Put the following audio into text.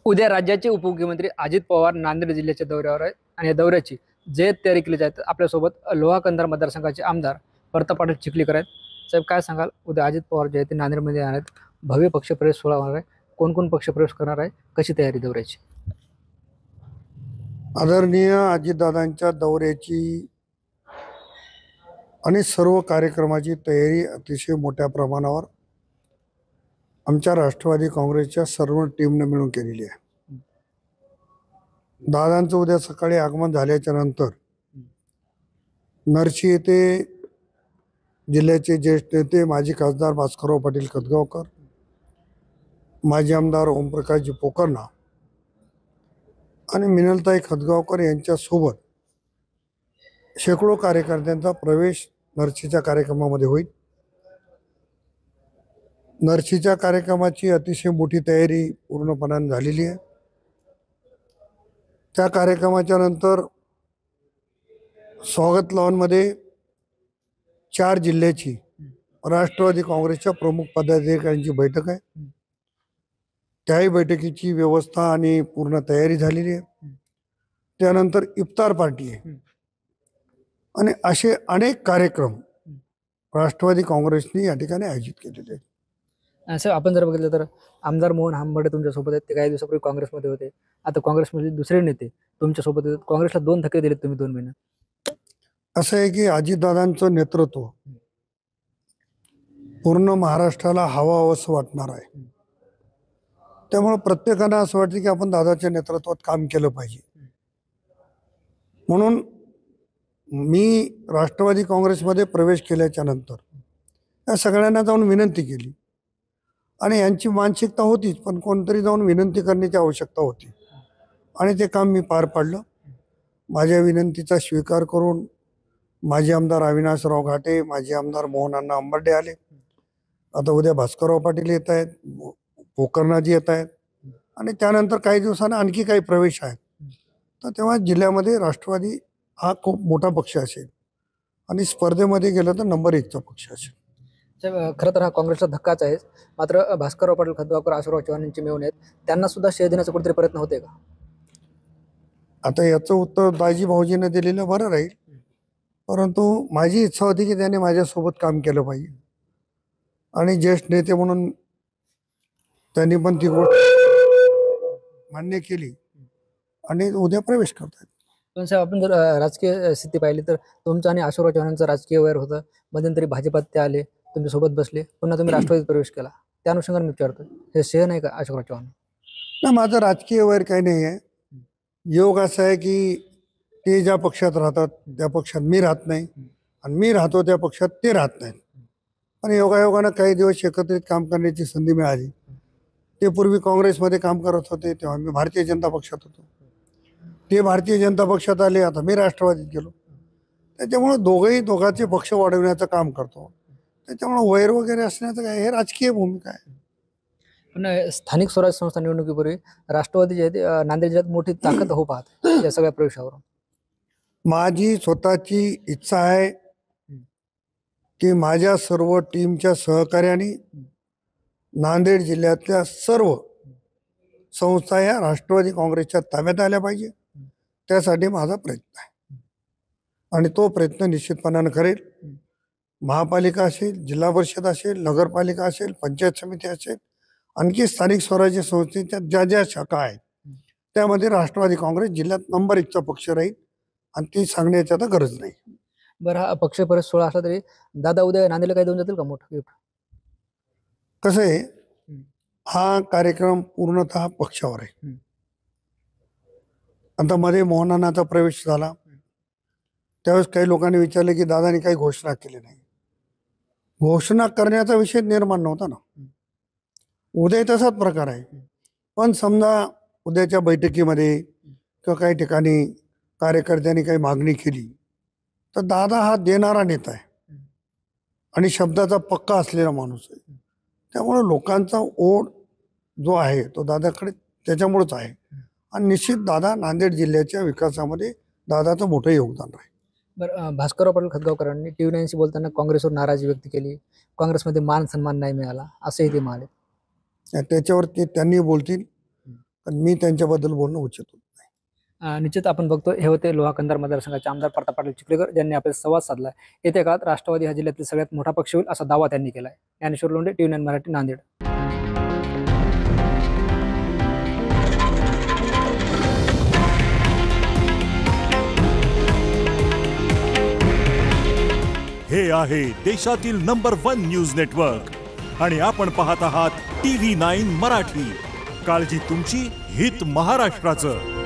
उद्या राज्याचे उपमुख्यमंत्री अजित पवार नांदेड जिल्ह्याच्या दौऱ्यावर आहेत आणि या दौऱ्याची जे तयारी केली जाते आपल्यासोबत लोहा कंधार मतदारसंघाचे आमदार प्रताप पाटील चिखलीकर आहेत. साहेब काय सांगाल, उद्या अजित पवार जे आहेत ते नांदेडमध्ये येणार आहेत, भव्य पक्षप्रवेश सोहळा होणार आहे, कोण कोण पक्षप्रवेश करणार आहे, कशी तयारी दौऱ्याची? आदरणीय अजितदादांच्या दौऱ्याची आणि सर्व कार्यक्रमाची तयारी अतिशय मोठ्या प्रमाणावर आमच्या राष्ट्रवादी काँग्रेसच्या सर्व टीमने मिळून केलेली आहे. दादांचं उद्या सकाळी आगमन झाल्याच्या नंतर नरशी येथे जिल्ह्याचे ज्येष्ठ नेते माजी खासदार भास्करराव पाटील खतगावकर, माजी आमदार ओमप्रकाशजी पोकर्णा आणि मिनलताई खतगावकर यांच्यासोबत शेकडो कार्यकर्त्यांचा प्रवेश नरशीच्या कार्यक्रमामध्ये होईल. नरशीच्या कार्यक्रमाची अतिशय मोठी तयारी पूर्णपणाने झालेली आहे. त्या कार्यक्रमाच्या नंतर स्वागत लॉनमध्ये 4 जिल्ह्याची राष्ट्रवादी काँग्रेसच्या प्रमुख पदाधिकाऱ्यांची बैठक आहे. त्याही बैठकीची व्यवस्था आणि पूर्ण तयारी झालेली आहे. त्यानंतर इफ्तार पार्टी आहे आणि असे अनेक कार्यक्रम राष्ट्रवादी काँग्रेसने या ठिकाणी आयोजित केलेले आहेत. असं आपण जर बघितलं तर आमदार मोहन हांबर्डे तुमच्यासोबत आहेत, ते काही दिवसापूर्वी काँग्रेसमध्ये होते, आता काँग्रेसमध्ये दुसरे नेते तुमच्यासोबत आहेत. काँग्रेसला 2 धक्के दिलेत तुम्ही 2 महिन्यात. असं आहे की अजितदादांचं नेतृत्व पूर्ण महाराष्ट्राला हवं असं वाटणार आहे. त्यामुळे प्रत्येकानं असं वाटतं की आपण दादाच्या नेतृत्वात काम केलं पाहिजे. म्हणून मी राष्ट्रवादी काँग्रेसमध्ये प्रवेश केल्याच्या नंतर या सगळ्यांना जाऊन विनंती केली आणि यांची मानसिकता होतीच, पण कोणतरी जाऊन विनंती करण्याची आवश्यकता होती आणि ते काम मी पार पाडलं. माझ्या विनंतीचा स्वीकार करून माजी आमदार अविनाशराव घाटे, माजी आमदार मोहन हांबर्डे आले. आता उद्या भास्करराव पाटील येत आहेत, पोकर्णाजी येत आहेत आणि त्यानंतर काही दिवसांनी आणखी काही प्रवेश आहेत. तर तेव्हा जिल्ह्यामध्ये राष्ट्रवादी हा खूप मोठा पक्ष असेल आणि स्पर्धेमध्ये गेलं तर नंबर 1चा पक्ष असेल. खरं तर हा काँग्रेसचा धक्काच आहे. मात्र भास्करराव पाटील खतगावकर, आशुराव चव्हाण यांचे मिळून आहेत, त्यांना सुद्धा श्रेय देण्याचा कुठेतरी प्रयत्न होते का? आता याचं उत्तर दाजी भाऊजीने दिलेलं बरं राहील, परंतु माझी इच्छा होती की त्याने माझ्यासोबत काम केलं पाहिजे आणि ज्येष्ठ नेते म्हणून त्यांनी पण ती गोष्ट मान्य केली आणि उद्या प्रवेश करतात. पण साहेब, आपण जर राजकीय स्थिती पाहिली तर तुमचं आणि आशुराव चव्हाणांचं राजकीय वैर होतं. मध्यंतरी भाजपात ते आले, तुमच्यासोबत बसले, पुन्हा तुम्ही राष्ट्रवादीत प्रवेश केला. त्या अनुषंगाने मी विचारतो, हे श्रेय नाही का आशुराव चव्हाण? नाही, माझं राजकीय वैर काही नाही आहे. योग असं आहे की ते ज्या पक्षात राहतात त्या पक्षात मी राहत नाही आणि मी राहतो त्या पक्षात ते राहत नाहीत. पण योगायोगानं काही दिवस एकत्रित काम करण्याची संधी मिळाली. ते पूर्वी काँग्रेसमध्ये काम करत होते, तेव्हा मी भारतीय जनता पक्षात होतो. ते भारतीय जनता पक्षात आले, आता मी राष्ट्रवादीत गेलो. त्याच्यामुळे दोघांचे पक्ष वाढवण्याचं काम करतो. त्याच्यामुळे वैर वगैरे असण्याचं काय, हे राजकीय भूमिका आहे. पण स्थानिक स्वराज्य संस्था निवडणुकीपूर्वी राष्ट्रवादी जे आहे नांदेड जिल्ह्यात मोठी ताकद हो पाहत या सगळ्या प्रवेशावरून. माझी स्वतःची इच्छा आहे की माझ्या सर्व टीमच्या सहकार्याने नांदेड जिल्ह्यातल्या सर्व संस्था या राष्ट्रवादी काँग्रेसच्या ताब्यात आल्या पाहिजे. त्यासाठी माझा प्रयत्न आहे आणि तो प्रयत्न निश्चितपणानं करेल. महापालिका असेल, जिल्हा परिषद असेल, नगरपालिका असेल, पंचायत समिती असेल, आणखी स्थानिक स्वराज्य संस्थेच्या ज्या ज्या शाखा आहेत त्यामध्ये राष्ट्रवादी काँग्रेस जिल्ह्यात नंबर 1चा पक्ष राहील आणि ती सांगण्याची आता गरज नाही. बरं, हा पक्षप्रवेश सोहळा असला तरी दादा उद्या नांदेडला काही देऊन जातील का मोठं गिफ्ट? कसं आहे, हा कार्यक्रम पूर्णतः पक्षावर आहे. आता मध्ये मोहनानाचा प्रवेश झाला, त्यावेळेस काही लोकांनी विचारले की दादाने काही घोषणा केली नाही. घोषणा करण्याचा विषय निर्माण नव्हता ना. उद्या तसाच प्रकार आहे. पण समजा उद्याच्या बैठकीमध्ये किंवा काही ठिकाणी कार्यकर्त्यांनी काही मागणी केली तर दादा हा देणारा नेता आहे आणि शब्दाचा पक्का असलेला माणूस आहे. त्यामुळे लोकांचा ओढ जो आहे तो दादाकडे त्याच्यामुळेच आहे आणि निश्चित दादा नांदेड जिल्ह्याच्या विकासामध्ये दादाचं मोठं योगदान आहे. बरं, भास्करराव पाटील खतगावकरांनी TV9शी बोलताना काँग्रेसवर नाराजी व्यक्त केली, काँग्रेसमध्ये मान सन्मान नाही मिळाला असंही ते म्हणाले. त्याच्यावर ते त्यांनी बोलतील, पण मी त्यांच्याबद्दल बोलणं उचित होत नाही. निश्चित आपण बघतो हे होते लोहा कंधार मतदारसंघाचे आमदार प्रताप पाटील चिखलीकर ज्यांनी आपल्याला संवाद साधला. येत्या काळात राष्ट्रवादी हा जिल्ह्यातील सगळ्यात मोठा पक्ष होईल असा दावा त्यांनी केला आहे. ज्ञानेश्वर लोंढे, TV9 मराठी, नांदेड. हे आहे देशातील नंबर 1 न्यूज नेटवर्क आणि आपण पाहत आहात TV9 मराठी. काळजी तुमची, हित महाराष्ट्राचं.